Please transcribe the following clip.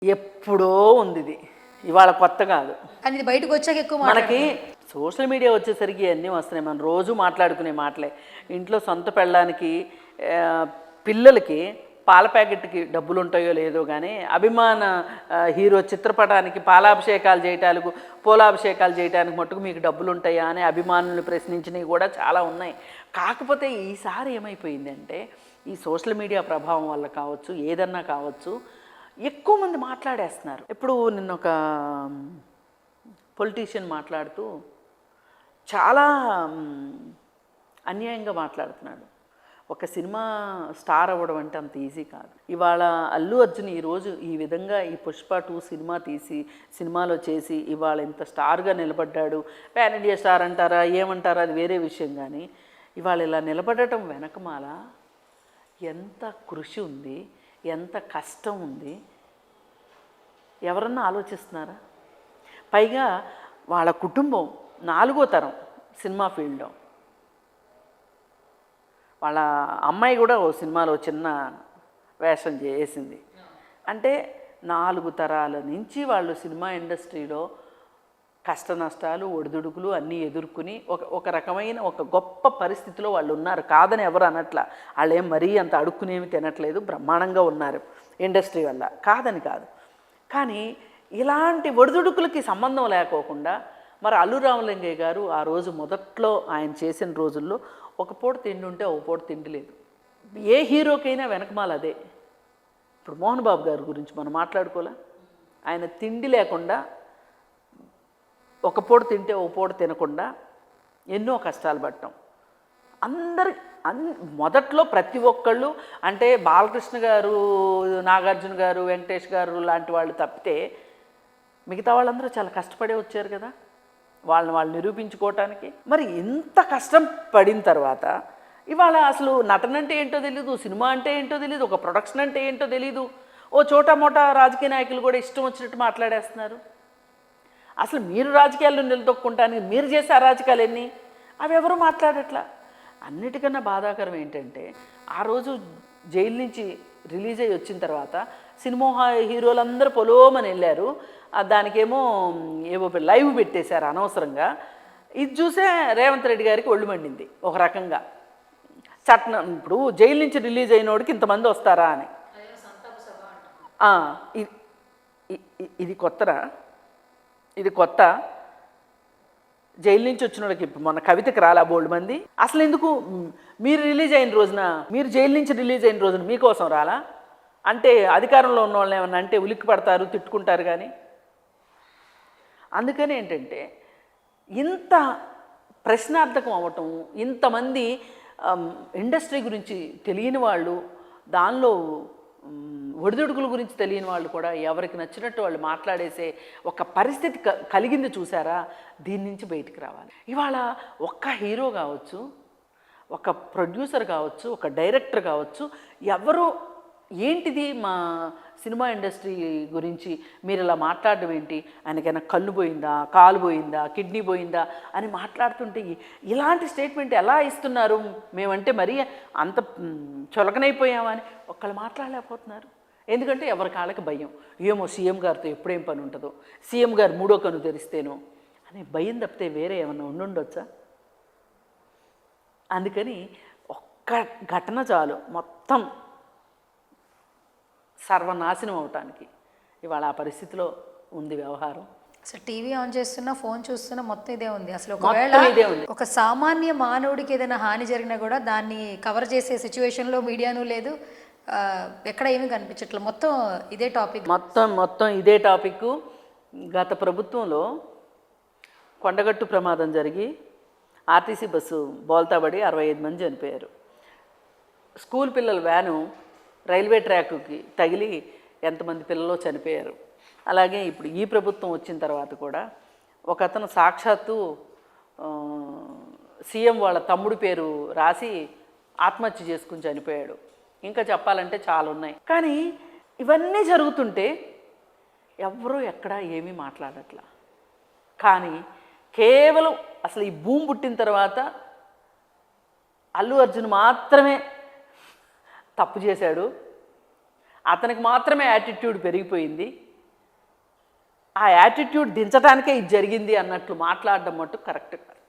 ఎప్పుడో ఉంది ఇది, ఇవాళ కొత్త కాదు. కానీ ఇది బయటకు వచ్చాక ఎక్కువ మనకి సోషల్ మీడియా వచ్చేసరికి అన్నీ వస్తున్నాయి. మనం రోజు మాట్లాడుకునే మాటలే. ఇంట్లో సొంత పెళ్ళడానికి పిల్లలకి పాల ప్యాకెట్కి డబ్బులు ఉంటాయో లేదో కానీ అభిమాన హీరో చిత్రపటానికి పాలాభిషేకాలు చేయటానికి పూలాభిషేకాలు చేయడానికి మట్టుకు మీకు డబ్బులు ఉంటాయా అని అభిమానులు ప్రశ్నించినవి కూడా చాలా ఉన్నాయి. కాకపోతే ఈసారి ఏమైపోయిందంటే ఈ సోషల్ మీడియా ప్రభావం వల్ల కావచ్చు, ఏదన్నా కావచ్చు, ఎక్కువ మంది మాట్లాడేస్తున్నారు. ఇప్పుడు నిన్న ఒక పొలిటీషియన్ మాట్లాడుతూ చాలా అన్యాయంగా మాట్లాడుతున్నాడు. ఒక సినిమా స్టార్ అవ్వడం అంటే అంత ఈజీ కాదు. ఇవాళ అల్లు అర్జున్ ఈరోజు ఈ విధంగా ఈ పుష్ప 2 సినిమా తీసి సినిమాలో చేసి ఇవాళ ఇంత స్టార్గా నిలబడ్డాడు. పాన్ ఇండియా స్టార్ అంటారా ఏమంటారా అది వేరే విషయం, కానీ ఇవాళ ఇలా నిలబడటం వెనకమాల ఎంత కృషి ఉంది, ఎంత కష్టం ఉంది, ఎవరన్నా ఆలోచిస్తున్నారా? పైగా వాళ్ళ కుటుంబం 4వ తరం సినిమా ఫీల్డ్లో. వాళ్ళ అమ్మాయి కూడా ఓ సినిమాలో చిన్న వేషం చేసింది. అంటే 4 తరాల నుంచి వాళ్ళు సినిమా ఇండస్ట్రీలో కష్ట నష్టాలు, ఒడిదుడుకులు అన్నీ ఎదుర్కొని ఒక రకమైన ఒక గొప్ప పరిస్థితిలో వాళ్ళు ఉన్నారు. కాదని ఎవరు అనట్లా. వాళ్ళు ఏం మరీ అంత అడుక్కునేమి తినట్లేదు, బ్రహ్మాండంగా ఉన్నారు ఇండస్ట్రీ వల్ల, కాదని కాదు. కానీ ఇలాంటి ఒడిదుడుకులకి సంబంధం లేకోకుండా మరి అల్లు రామలింగయ్య గారు ఆ రోజు మొదట్లో ఆయన చేసిన రోజుల్లో ఒక పూట తిండి ఉంటే ఒక పూట తిండి లేదు. ఏ హీరోకైనా వెనకమాల అదే. ఇప్పుడు మోహన్ బాబు గారి గురించి మనం మాట్లాడుకోలే. ఆయన తిండి లేకుండా ఒక పూట తింటే ఒక పూట తినకుండా ఎన్నో కష్టాలు పడటం. మొదట్లో ప్రతి ఒక్కళ్ళు అంటే బాలకృష్ణ గారు, నాగార్జున గారు, వెంకటేష్ గారు లాంటి వాళ్ళు తప్పితే మిగతా వాళ్ళందరూ చాలా కష్టపడే వచ్చారు కదా వాళ్ళని వాళ్ళు నిరూపించుకోవటానికి. మరి ఇంత కష్టం పడిన తర్వాత ఇవాళ అసలు నటన అంటే ఏంటో తెలీదు, సినిమా అంటే ఏంటో తెలీదు, ఒక ప్రొడక్షన్ అంటే ఏంటో తెలీదు. ఓ చోటా మోటా రాజకీయ నాయకులు కూడా ఇష్టం వచ్చినట్టు మాట్లాడేస్తున్నారు. అసలు మీరు రాజకీయాల్లో నిలదొక్కుంటానికి మీరు చేసే అరాజకాలు ఎన్ని, అవి ఎవరు మాట్లాడట్లా. అన్నిటికన్నా బాధాకరం ఏంటంటే ఆ రోజు జైలు నుంచి రిలీజ్ అయ్యి వచ్చిన తర్వాత సినిమా హీరోలందరూ పొలోమని వెళ్ళారు. దానికేమో ఏవో లైవ్ పెట్టేశారు అనవసరంగా. ఇది చూసే రేవంత్ రెడ్డి గారికి ఒళ్ళు మండింది ఒక రకంగా. చట్టం ఇప్పుడు జైలు నుంచి రిలీజ్ అయినోడికి ఇంతమంది వస్తారా అని. ఇది కొత్తరా, ఇది కొత్త. జైలు నుంచి వచ్చిన వాళ్ళకి మొన్న కవితకి రాలా బోల్డ్ మంది. అసలు ఎందుకు మీరు రిలీజ్ అయిన రోజున, మీరు జైలు నుంచి రిలీజ్ అయిన రోజున మీకోసం రాలా? అంటే అధికారంలో ఉన్న వాళ్ళని ఏమన్నా అంటే ఉలిక్కి పడతారు, తిట్టుకుంటారు. కానీ అందుకని ఏంటంటే ఇంత ప్రశ్నార్థకం అవ్వటం, ఇంతమంది ఇండస్ట్రీ గురించి తెలియని వాళ్ళు, దానిలో ఒడిదుడుకుల గురించి తెలియని వాళ్ళు కూడా ఎవరికి నచ్చినట్టు వాళ్ళు మాట్లాడేసే ఒక పరిస్థితి కలిగింది చూసారా? దీని నుంచి బయటికి రావాలి. ఇవాళ ఒక్క హీరో కావచ్చు, ఒక ప్రొడ్యూసర్ కావచ్చు, ఒక డైరెక్టర్ కావచ్చు, ఎవరు ఏంటిది మా సినిమా ఇండస్ట్రీ గురించి మీరు ఇలా మాట్లాడడం ఏంటి, ఆయనకైనా కళ్ళు పోయిందా, కాలు పోయిందా, కిడ్నీ పోయిందా అని మాట్లాడుతుంటే ఇలాంటి స్టేట్మెంట్ ఎలా ఇస్తున్నారు? మేమంటే మరీ అంత చులకనైపోయామని ఒక్కళ్ళు మాట్లాడలేకపోతున్నారు. ఎందుకంటే ఎవరి కాళ్ళకి భయం. ఏమో సీఎం గారితో ఎప్పుడేం పని ఉంటుందో, సీఎం గారు 3వ కన్ను తెరిస్తేనో అనే భయం తప్పితే వేరే ఏమన్నా ఉండుండొచ్చా? అందుకని ఒక్క ఘటన చాలు మొత్తం సర్వనాశనం అవటానికి. ఇవాళ ఆ పరిస్థితిలో ఉంది వ్యవహారం. అసలు టీవీ ఆన్ చేస్తున్నా, ఫోన్ చూస్తున్నా, మొత్తం ఇదే ఉంది. అసలు ఒకవేళ ఒక సామాన్య మానవుడికి ఏదైనా హాని జరిగినా కూడా దాన్ని కవర్ చేసే సిచ్యువేషన్లో మీడియాను లేదు, ఎక్కడ ఏమీ కనిపించట్లేదు. మొత్తం ఇదే టాపిక్, మొత్తం ఇదే టాపిక్. గత ప్రభుత్వంలో కొండగట్టు ప్రమాదం జరిగి ఆర్టీసీ బస్సు బోల్తాబడి 65 మంది చనిపోయారు. స్కూల్ పిల్లల వ్యాను రైల్వే ట్రాక్కి తగిలి ఎంతమంది పిల్లలు చనిపోయారు. అలాగే ఇప్పుడు ఈ ప్రభుత్వం వచ్చిన తర్వాత కూడా ఒక అతను సాక్షాత్తు సీఎం వాళ్ళ తమ్ముడి పేరు రాసి ఆత్మహత్య చేసుకుని చనిపోయాడు. ఇంకా చెప్పాలంటే చాలా ఉన్నాయి. కానీ ఇవన్నీ జరుగుతుంటే ఎవరూ ఎక్కడా ఏమీ మాట్లాడట్లా. కానీ కేవలం అసలు ఈ భూమి పుట్టిన తర్వాత అల్లు అర్జున్ మాత్రమే తప్పు చేశాడు, అతనికి మాత్రమే యాటిట్యూడ్ పెరిగిపోయింది. ఆ యాటిట్యూడ్ దించడానికే ఇది జరిగింది అన్నట్లు మాట్లాడడం మట్టు కరెక్ట్ కాదు.